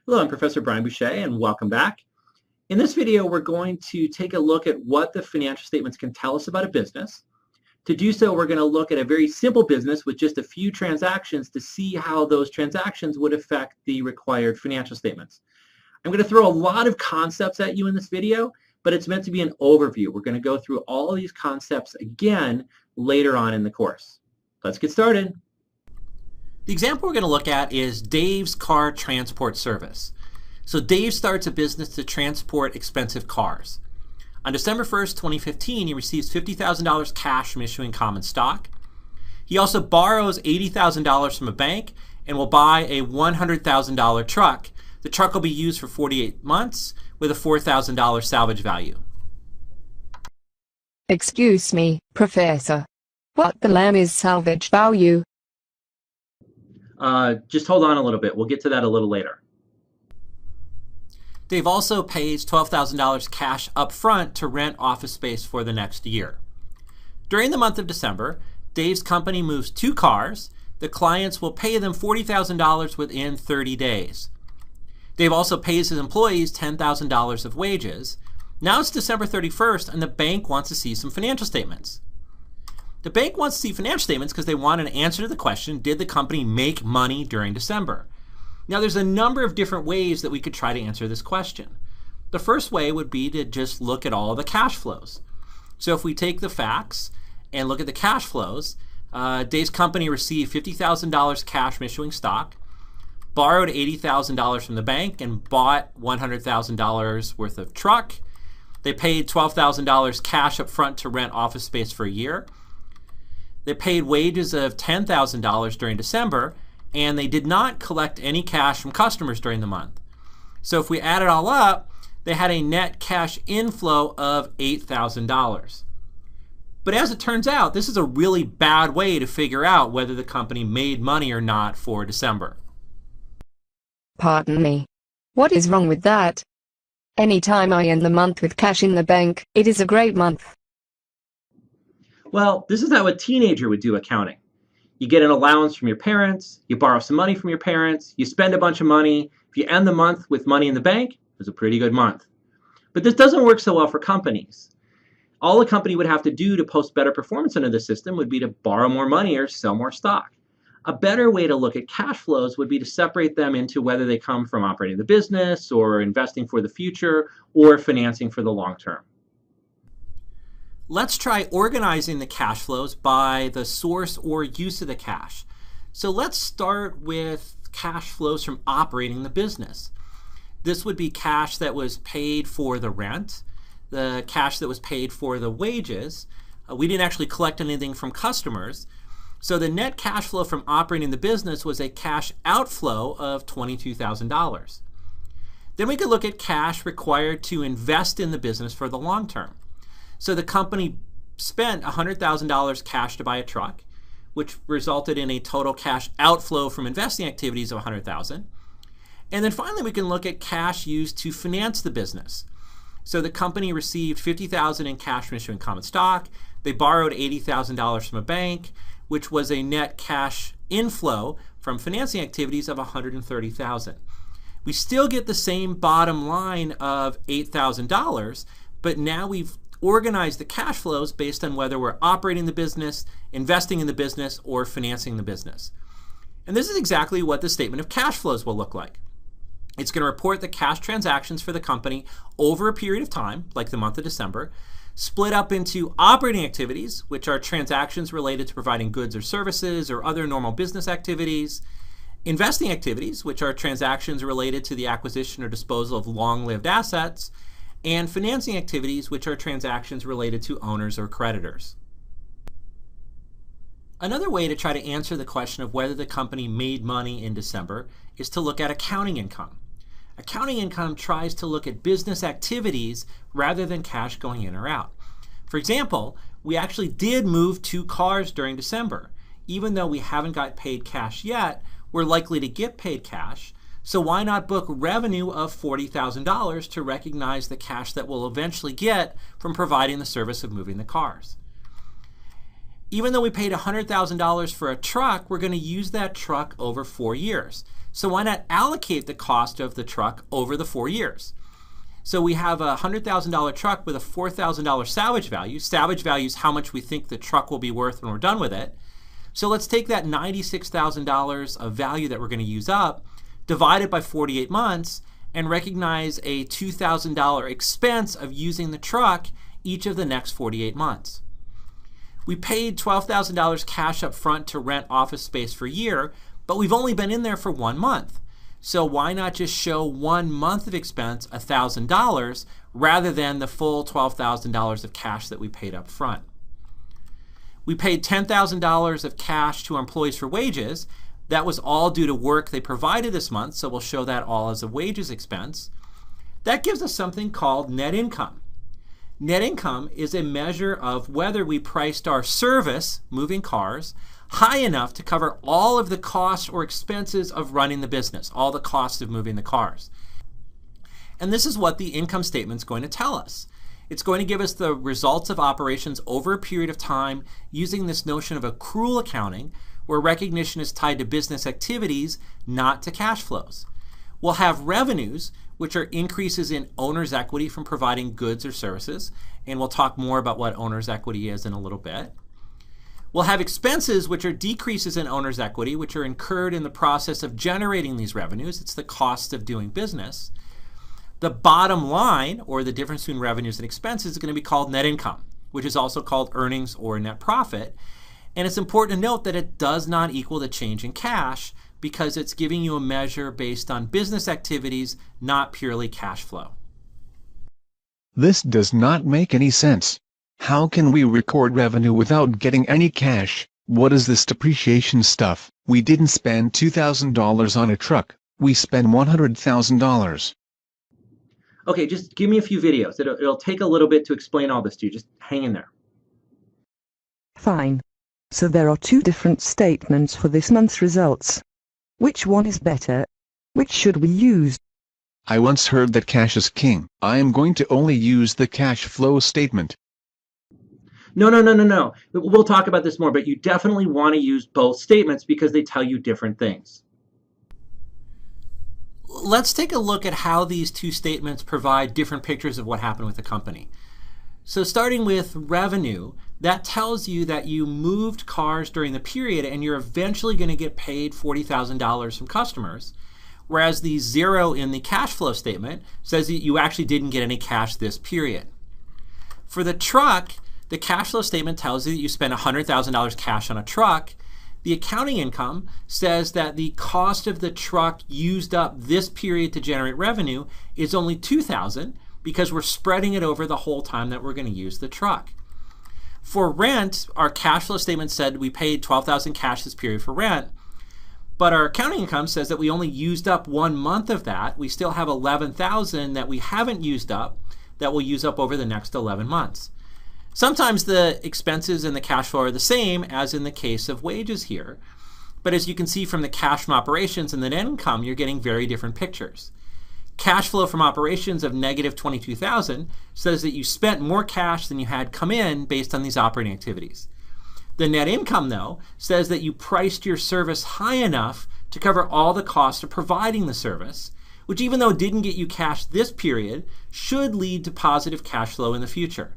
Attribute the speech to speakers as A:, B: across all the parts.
A: Hello, I'm Professor Brian Bushee, and welcome back. In this video, we're going to take a look at what the financial statements can tell us about a business. To do so, we're going to look at a very simple business with just a few transactions to see how those transactions would affect the required financial statements. I'm going to throw a lot of concepts at you in this video, but it's meant to be an overview. We're going to go through all of these concepts again later on in the course. Let's get started.
B: The example we're going to look at is Dave's car transport service. So Dave starts a business to transport expensive cars. On December 1st, 2015, he receives $50,000 cash from issuing common stock. He also borrows $80,000 from a bank and will buy a $100,000 truck. The truck will be used for 48 months with a $4,000 salvage value.
C: Excuse me, Professor. What the lamb is salvage value?
A: Just hold on a little bit. We'll get to that a little later.
B: Dave also pays $12,000 cash up front to rent office space for the next year. During the month of December, Dave's company moves 2 cars. The clients will pay them $40,000 within 30 days. Dave also pays his employees $10,000 of wages. Now it's December 31st and the bank wants to see some financial statements. The bank wants to see financial statements because they want an answer to the question, did the company make money during December? Now there's a number of different ways that we could try to answer this question. The first way would be to just look at all of the cash flows. So if we take the facts and look at the cash flows, Dave's company received $50,000 cash from issuing stock, borrowed $80,000 from the bank and bought $100,000 worth of truck. They paid $12,000 cash up front to rent office space for a year. They paid wages of $10,000 during December, and they did not collect any cash from customers during the month. So if we add it all up, they had a net cash inflow of $8,000. But as it turns out, this is a really bad way to figure out whether the company made money or not for December.
C: Pardon me. What is wrong with that? Anytime I end the month with cash in the bank, it is a great month.
A: Well, this is how a teenager would do accounting. You get an allowance from your parents, you borrow some money from your parents, you spend a bunch of money. If you end the month with money in the bank, it was a pretty good month. But this doesn't work so well for companies. All a company would have to do to post better performance under the system would be to borrow more money or sell more stock. A better way to look at cash flows would be to separate them into whether they come from operating the business or investing for the future or financing for the long term.
B: Let's try organizing the cash flows by the source or use of the cash. So let's start with cash flows from operating the business. This would be cash that was paid for the rent, the cash that was paid for the wages. We didn't actually collect anything from customers. So the net cash flow from operating the business was a cash outflow of $22,000. Then we could look at cash required to invest in the business for the long term. So the company spent $100,000 cash to buy a truck, which resulted in a total cash outflow from investing activities of $100,000. And then finally, we can look at cash used to finance the business. So the company received $50,000 in cash from issuing common stock. They borrowed $80,000 from a bank, which was a net cash inflow from financing activities of $130,000. We still get the same bottom line of $8,000, but now we've organize the cash flows based on whether we're operating the business, investing in the business, or financing the business. And this is exactly what the statement of cash flows will look like. It's going to report the cash transactions for the company over a period of time, like the month of December, split up into operating activities, which are transactions related to providing goods or services or other normal business activities, investing activities, which are transactions related to the acquisition or disposal of long-lived assets, and financing activities, which are transactions related to owners or creditors. Another way to try to answer the question of whether the company made money in December is to look at accounting income. Accounting income tries to look at business activities rather than cash going in or out. For example, we actually did move 2 cars during December. Even though we haven't got paid cash yet, we're likely to get paid cash. So why not book revenue of $40,000 to recognize the cash that we'll eventually get from providing the service of moving the cars? Even though we paid $100,000 for a truck, we're going to use that truck over 4 years. So why not allocate the cost of the truck over the 4 years? So we have a $100,000 truck with a $4,000 salvage value. Salvage value is how much we think the truck will be worth when we're done with it. So let's take that $96,000 of value that we're going to use up, divide it by 48 months, and recognize a $2,000 expense of using the truck each of the next 48 months. We paid $12,000 cash up front to rent office space for a year, but we've only been in there for 1 month. So why not just show 1 month of expense, $1,000, rather than the full $12,000 of cash that we paid up front? We paid $10,000 of cash to our employees for wages. That was all due to work they provided this month, so we'll show that all as a wages expense. That gives us something called net income. Net income is a measure of whether we priced our service, moving cars, high enough to cover all of the costs or expenses of running the business, all the costs of moving the cars. And this is what the income statement is going to tell us. It's going to give us the results of operations over a period of time using this notion of accrual accounting, where recognition is tied to business activities, not to cash flows. We'll have revenues, which are increases in owner's equity from providing goods or services, and we'll talk more about what owner's equity is in a little bit. We'll have expenses, which are decreases in owner's equity, which are incurred in the process of generating these revenues. It's the cost of doing business. The bottom line, or the difference between revenues and expenses, is going to be called net income, which is also called earnings or net profit. And it's important to note that it does not equal the change in cash, because it's giving you a measure based on business activities, not purely cash flow.
D: This does not make any sense. How can we record revenue without getting any cash? What is this depreciation stuff? We didn't spend $2,000 on a truck. We spent $100,000.
A: Okay, just give me a few videos. It'll take a little bit to explain all this to you. Just hang in there.
E: Fine. So there are 2 different statements for this month's results. Which one is better? Which should we use?
D: I once heard that cash is king. I am going to only use the cash flow statement.
A: No. We'll talk about this more, but you definitely want to use both statements because they tell you different things.
B: Let's take a look at how these 2 statements provide different pictures of what happened with the company. So starting with revenue, that tells you that you moved cars during the period and you're eventually going to get paid $40,000 from customers, whereas the 0 in the cash flow statement says that you actually didn't get any cash this period. For the truck, the cash flow statement tells you that you spent $100,000 cash on a truck. The accounting income says that the cost of the truck used up this period to generate revenue is only $2,000 because we're spreading it over the whole time that we're going to use the truck. For rent, our cash flow statement said we paid $12,000 cash this period for rent, but our accounting income says that we only used up 1 month of that. We still have $11,000 that we haven't used up that we'll use up over the next 11 months. Sometimes the expenses and the cash flow are the same as in the case of wages here, but as you can see from the cash from operations and the net income, you're getting very different pictures. Cash flow from operations of negative $22,000 says that you spent more cash than you had come in based on these operating activities. The net income, though, says that you priced your service high enough to cover all the costs of providing the service, which even though it didn't get you cash this period, should lead to positive cash flow in the future.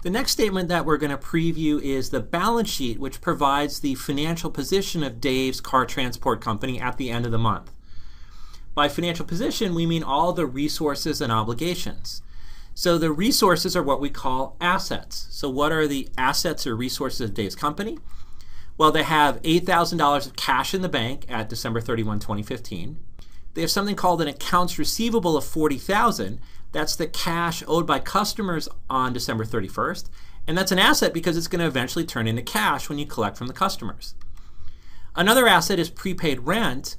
B: The next statement that we're going to preview is the balance sheet, which provides the financial position of Dave's car transport company at the end of the month. By financial position, we mean all the resources and obligations. So the resources are what we call assets. So what are the assets or resources of Dave's company? Well, they have $8,000 of cash in the bank at December 31, 2015. They have something called an accounts receivable of $40,000. That's the cash owed by customers on December 31st. And that's an asset because it's going to eventually turn into cash when you collect from the customers. Another asset is prepaid rent.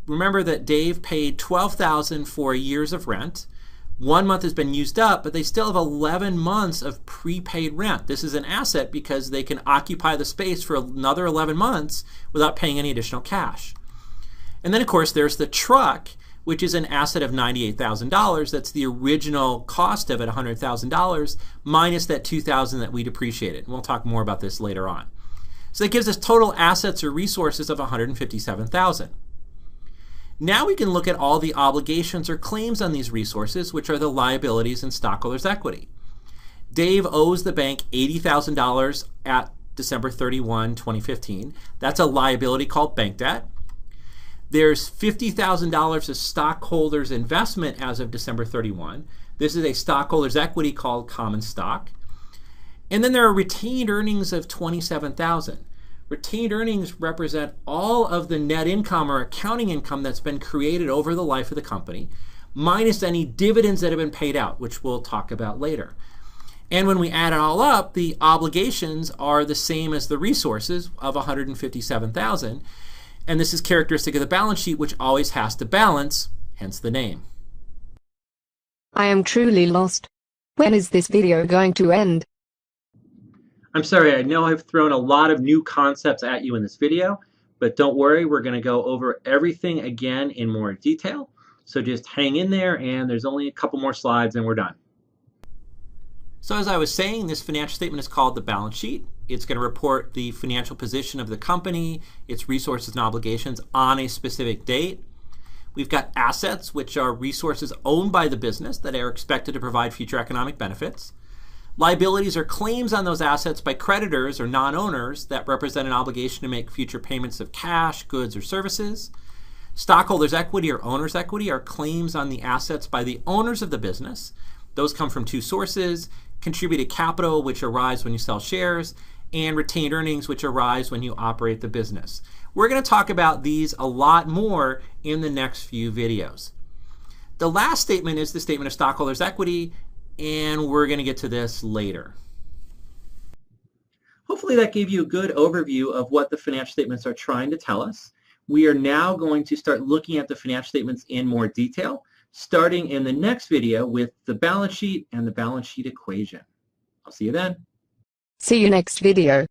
B: Remember that Dave paid $12,000 for years of rent. 1 month has been used up, but they still have 11 months of prepaid rent. This is an asset because they can occupy the space for another 11 months without paying any additional cash. And then, of course, there's the truck, which is an asset of $98,000. That's the original cost of it, $100,000, minus that $2,000 that we depreciated. And we'll talk more about this later on. So that gives us total assets or resources of $157,000. Now we can look at all the obligations or claims on these resources, which are the liabilities and stockholders' equity. Dave owes the bank $80,000 at December 31, 2015. That's a liability called bank debt. There's $50,000 of stockholders' investment as of December 31. This is a stockholders' equity called common stock. And then there are retained earnings of $27,000. Retained earnings represent all of the net income or accounting income that's been created over the life of the company, minus any dividends that have been paid out, which we'll talk about later. And when we add it all up, the obligations are the same as the resources of $157,000. And this is characteristic of the balance sheet, which always has to balance, hence the name.
C: I am truly lost. When is this video going to end?
A: I'm sorry, I know I've thrown a lot of new concepts at you in this video, but don't worry, we're going to go over everything again in more detail. So just hang in there, and there's only a couple more slides and we're done.
B: So as I was saying, this financial statement is called the balance sheet. It's going to report the financial position of the company, its resources and obligations on a specific date. We've got assets, which are resources owned by the business that are expected to provide future economic benefits. Liabilities are claims on those assets by creditors or non-owners that represent an obligation to make future payments of cash, goods, or services. Stockholders' equity or owner's equity are claims on the assets by the owners of the business. Those come from two sources: contributed capital, which arise when you sell shares, and retained earnings, which arise when you operate the business. We're going to talk about these a lot more in the next few videos. The last statement is the statement of stockholders' equity, and we're going to get to this later.
A: Hopefully that gave you a good overview of what the financial statements are trying to tell us. We are now going to start looking at the financial statements in more detail, starting in the next video with the balance sheet and the balance sheet equation. I'll see you then.
C: See you next video.